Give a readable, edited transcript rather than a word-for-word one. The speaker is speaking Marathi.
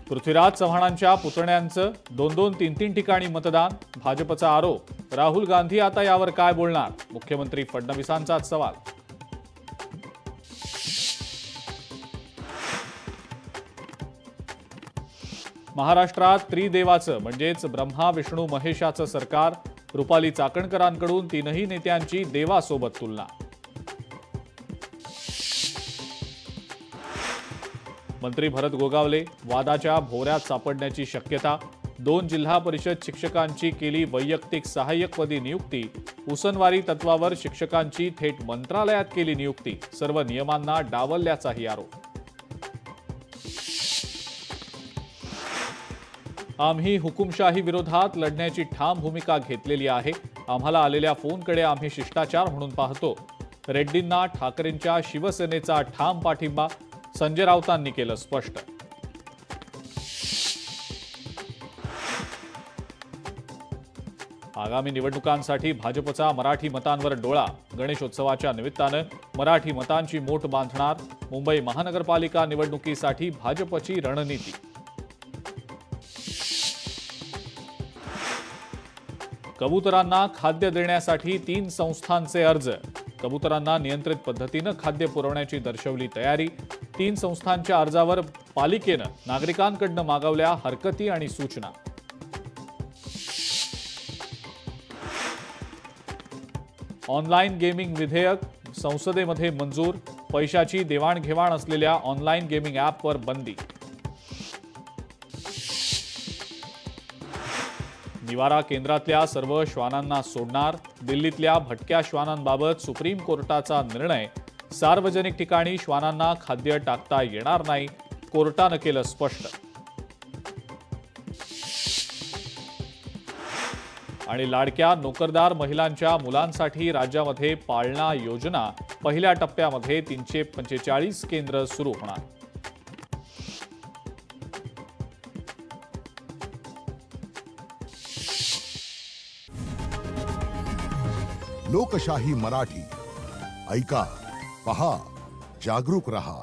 पृथ्वीराज चव्हाणांच्या पुतण्यांचं 2-2, 3-3 ठिकाणी मतदान. भाजपचा आरोप. राहुल गांधी आता यावर काय बोलणार? मुख्यमंत्री फडणवीसांचाच सवाल. महाराष्ट्रात त्रिदेवाचं म्हणजेच ब्रह्मा विष्णू महेशाचं सरकार. रुपाली चाकणकरांकडून तीनही नेत्यांची देवासोबत तुलना. मंत्री भरत गोगावले वादाच्या भोवऱ्यात सापडण्याची शक्यता. 2 जिल्हा परिषद शिक्षकांची केली वैयक्तिक सहाय्यकपदी नियुक्ती. उसनवारी तत्वावर शिक्षकांची थेट मंत्रालयात केली नियुक्ती. सर्व नियमांना डावलल्याचाही आरोप. आम्ही हुकुमशाही विरोधात लढण्याची ठाम भूमिका घेतलेली आहे. आम्हाला आलेल्या फोनकडे आम्ही शिष्टाचार म्हणून पाहतो. रेड्डींना ठाकरेंच्या शिवसेनेचा ठाम पाठिंबा. संजय राऊतांनी केलं स्पष्ट. आगामी निवडणुकांसाठी भाजपचा मराठी मतांवर डोळा. गणेशोत्सवाच्या निमित्तानं मराठी मतांची मोठ बांधणार. मुंबई महानगरपालिका निवडणुकीसाठी भाजपची रणनीती. कबुतरांना खाद्य देण्यासाठी 3 संस्थांचे अर्ज. कबुतरांना नियंत्रित पद्धतीनं खाद्य पुरवण्याची दर्शवली तयारी. 3 संस्थांच्या अर्जावर पालिकेनं नागरिकांकडून मागवल्या हरकती आणि सूचना. ऑनलाईन गेमिंग विधेयक संसदेमध्ये मंजूर. पैशाची देवाणघेवाण असलेल्या ऑनलाईन गेमिंग ॲपवर बंदी. निवारा केंद्रातल्या सर्व श्वानांना सोडणार. दिल्लीतल्या भटक्या श्वानांबाबत सुप्रीम कोर्टाचा निर्णय. सार्वजनिक ठिकाणी श्वानांना खाद्य टाकता येणार नाही. कोर्टानं केलं स्पष्ट. आणि लाडक्या नोकरदार महिलांच्या मुलांसाठी राज्यामध्ये पाळणा योजना. पहिल्या टप्प्यामध्ये 345 केंद्र सुरू होणार. लोकशाही मराठी ऐका, पहा, जागरूक रहा.